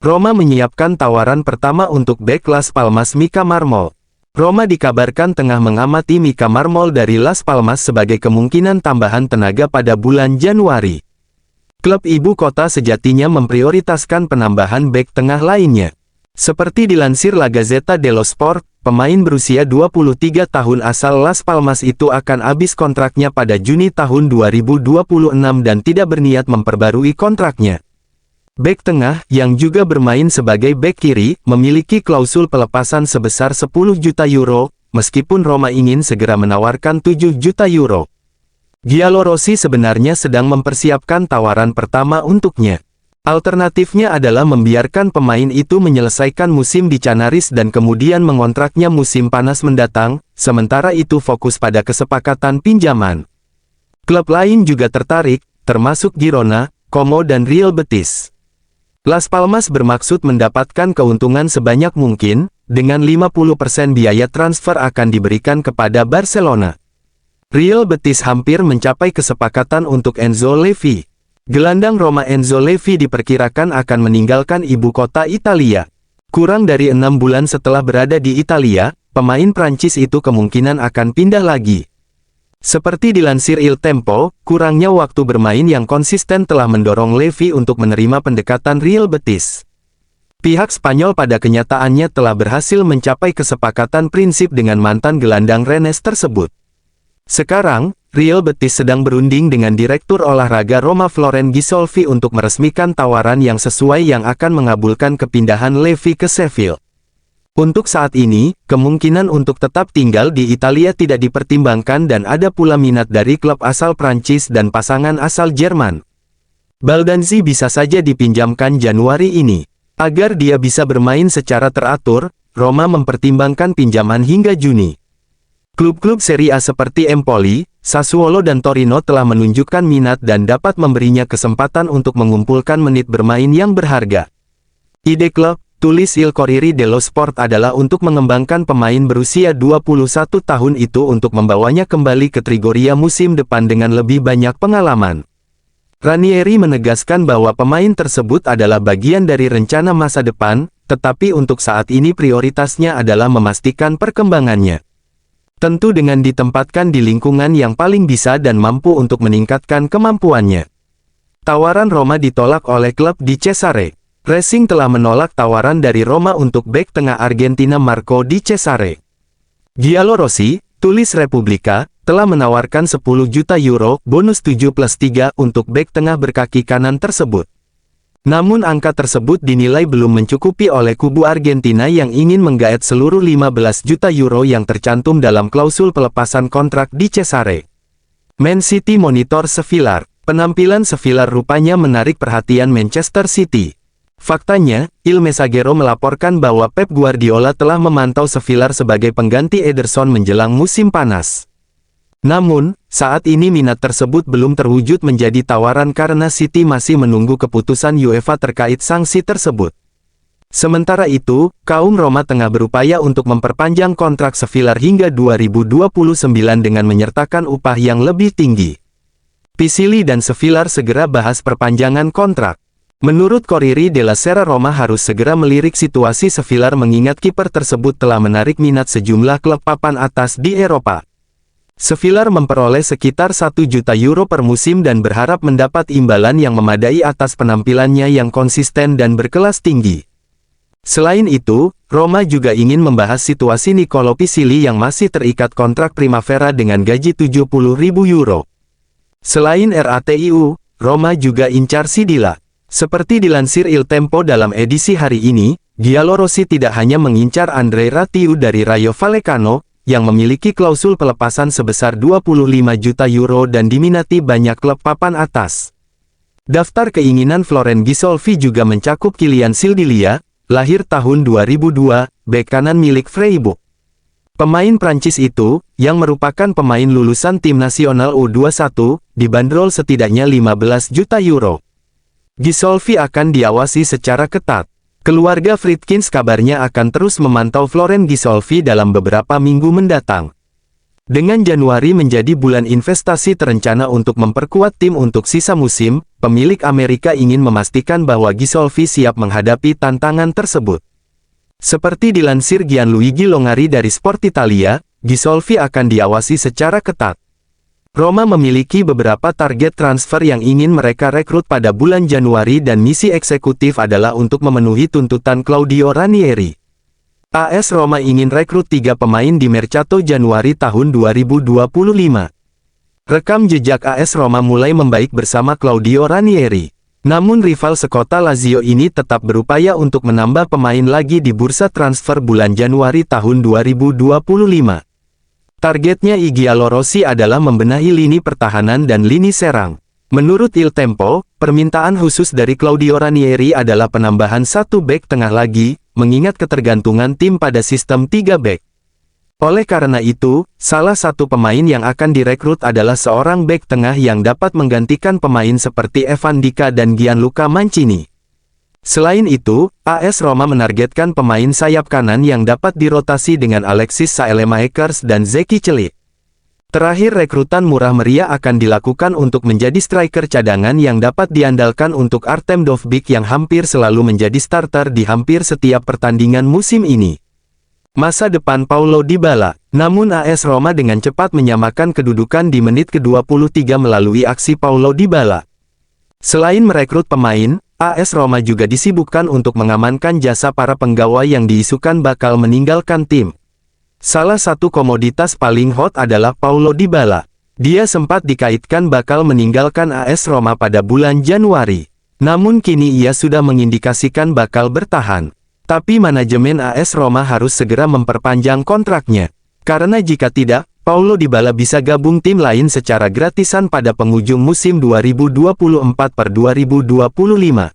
Roma menyiapkan tawaran pertama untuk bek Las Palmas Mika Marmol. Roma dikabarkan tengah mengamati Mika Marmol dari Las Palmas sebagai kemungkinan tambahan tenaga pada bulan Januari. Klub ibu kota sejatinya memprioritaskan penambahan bek tengah lainnya. Seperti dilansir La Gazzetta dello Sport, pemain berusia 23 tahun asal Las Palmas itu akan habis kontraknya pada Juni tahun 2026 dan tidak berniat memperbarui kontraknya. Bek tengah, yang juga bermain sebagai bek kiri, memiliki klausul pelepasan sebesar 10 juta euro, meskipun Roma ingin segera menawarkan 7 juta euro. Giallorossi sebenarnya sedang mempersiapkan tawaran pertama untuknya. Alternatifnya adalah membiarkan pemain itu menyelesaikan musim di Canaris dan kemudian mengontraknya musim panas mendatang, sementara itu fokus pada kesepakatan pinjaman. Klub lain juga tertarik, termasuk Girona, Como dan Real Betis. Las Palmas bermaksud mendapatkan keuntungan sebanyak mungkin, dengan 50% biaya transfer akan diberikan kepada Barcelona. Real Betis hampir mencapai kesepakatan untuk Enzo Levi. Gelandang Roma Enzo Levi diperkirakan akan meninggalkan ibu kota Italia. Kurang dari 6 bulan setelah berada di Italia, pemain Prancis itu kemungkinan akan pindah lagi. Seperti dilansir Il Tempo, kurangnya waktu bermain yang konsisten telah mendorong Levi untuk menerima pendekatan Real Betis. Pihak Spanyol pada kenyataannya telah berhasil mencapai kesepakatan prinsip dengan mantan gelandang Rennes tersebut. Sekarang, Real Betis sedang berunding dengan Direktur Olahraga Roma Florent Gisolfi untuk meresmikan tawaran yang sesuai yang akan mengabulkan kepindahan Levi ke Sheffield. Untuk saat ini, kemungkinan untuk tetap tinggal di Italia tidak dipertimbangkan dan ada pula minat dari klub asal Prancis dan pasangan asal Jerman. Baldanzi bisa saja dipinjamkan Januari ini. Agar dia bisa bermain secara teratur, Roma mempertimbangkan pinjaman hingga Juni. Klub-klub Serie A seperti Empoli, Sassuolo dan Torino telah menunjukkan minat dan dapat memberinya kesempatan untuk mengumpulkan menit bermain yang berharga. Ide klub, tulis Il Corriere dello Sport, adalah untuk mengembangkan pemain berusia 21 tahun itu untuk membawanya kembali ke Trigoria musim depan dengan lebih banyak pengalaman. Ranieri menegaskan bahwa pemain tersebut adalah bagian dari rencana masa depan, tetapi untuk saat ini prioritasnya adalah memastikan perkembangannya. Tentu dengan ditempatkan di lingkungan yang paling bisa dan mampu untuk meningkatkan kemampuannya. Tawaran Roma ditolak oleh klub di Cesare. Racing telah menolak tawaran dari Roma untuk bek tengah Argentina Marco Di Cesare. Giallorossi, tulis Repubblica, telah menawarkan 10 juta euro bonus 7+3 untuk bek tengah berkaki kanan tersebut. Namun angka tersebut dinilai belum mencukupi oleh kubu Argentina yang ingin menggaet seluruh 15 juta euro yang tercantum dalam klausul pelepasan kontrak Di Cesare. Man City monitor Sevilla. Penampilan Sevilla rupanya menarik perhatian Manchester City. Faktanya, Il Messaggero melaporkan bahwa Pep Guardiola telah memantau Sevilla sebagai pengganti Ederson menjelang musim panas. Namun, saat ini minat tersebut belum terwujud menjadi tawaran karena City masih menunggu keputusan UEFA terkait sanksi tersebut. Sementara itu, kaum Roma tengah berupaya untuk memperpanjang kontrak Sevilla hingga 2029 dengan menyertakan upah yang lebih tinggi. Pisilli dan Sevilla segera bahas perpanjangan kontrak. Menurut Corriere della Sera, Roma harus segera melirik situasi Sevilla mengingat kiper tersebut telah menarik minat sejumlah klub papan atas di Eropa. Sevilla memperoleh sekitar 1 juta euro per musim dan berharap mendapat imbalan yang memadai atas penampilannya yang konsisten dan berkelas tinggi. Selain itu, Roma juga ingin membahas situasi Nicolo Pisilli yang masih terikat kontrak Primavera dengan gaji 70.000 euro. Selain RATIU, Roma juga incar Sidila. Seperti dilansir Il Tempo dalam edisi hari ini, Giallorossi tidak hanya mengincar Andrea Ratiu dari Rayo Vallecano, yang memiliki klausul pelepasan sebesar 25 juta euro dan diminati banyak klub papan atas. Daftar keinginan Florent Gisolfi juga mencakup Kylian Sildilia, lahir tahun 2002, bek kanan milik Freiburg. Pemain Prancis itu, yang merupakan pemain lulusan tim nasional U21, dibanderol setidaknya 15 juta euro. Gisolfi akan diawasi secara ketat. Keluarga Friedkins kabarnya akan terus memantau Florent Gisolfi dalam beberapa minggu mendatang. Dengan Januari menjadi bulan investasi terencana untuk memperkuat tim untuk sisa musim, pemilik Amerika ingin memastikan bahwa Gisolfi siap menghadapi tantangan tersebut. Seperti dilansir Gianluigi Longari dari Sport Italia, Gisolfi akan diawasi secara ketat. Roma memiliki beberapa target transfer yang ingin mereka rekrut pada bulan Januari dan misi eksekutif adalah untuk memenuhi tuntutan Claudio Ranieri. AS Roma ingin rekrut 3 pemain di Mercato Januari tahun 2025. Rekam jejak AS Roma mulai membaik bersama Claudio Ranieri. Namun rival sekota Lazio ini tetap berupaya untuk menambah pemain lagi di bursa transfer bulan Januari tahun 2025. Targetnya Igalo Rossi adalah membenahi lini pertahanan dan lini serang. Menurut Il Tempo, permintaan khusus dari Claudio Ranieri adalah penambahan 1 bek tengah lagi, mengingat ketergantungan tim pada sistem 3 bek. Oleh karena itu, salah satu pemain yang akan direkrut adalah seorang bek tengah yang dapat menggantikan pemain seperti Evan Dika dan Gianluca Mancini. Selain itu, AS Roma menargetkan pemain sayap kanan yang dapat dirotasi dengan Alexis Saelemaekers dan Zeki Celik. Terakhir, rekrutan murah meriah akan dilakukan untuk menjadi striker cadangan yang dapat diandalkan untuk Artem Dovbyk yang hampir selalu menjadi starter di hampir setiap pertandingan musim ini. Masa depan Paulo Dybala. Namun AS Roma dengan cepat menyamakan kedudukan di menit ke-23 melalui aksi Paulo Dybala. Selain merekrut pemain, AS Roma juga disibukkan untuk mengamankan jasa para penggawa yang diisukan bakal meninggalkan tim. Salah satu komoditas paling hot adalah Paulo Dybala. Dia sempat dikaitkan bakal meninggalkan AS Roma pada bulan Januari. Namun kini ia sudah mengindikasikan bakal bertahan. Tapi manajemen AS Roma harus segera memperpanjang kontraknya. Karena jika tidak, Paulo Dybala bisa gabung tim lain secara gratisan pada penghujung musim 2024/2025.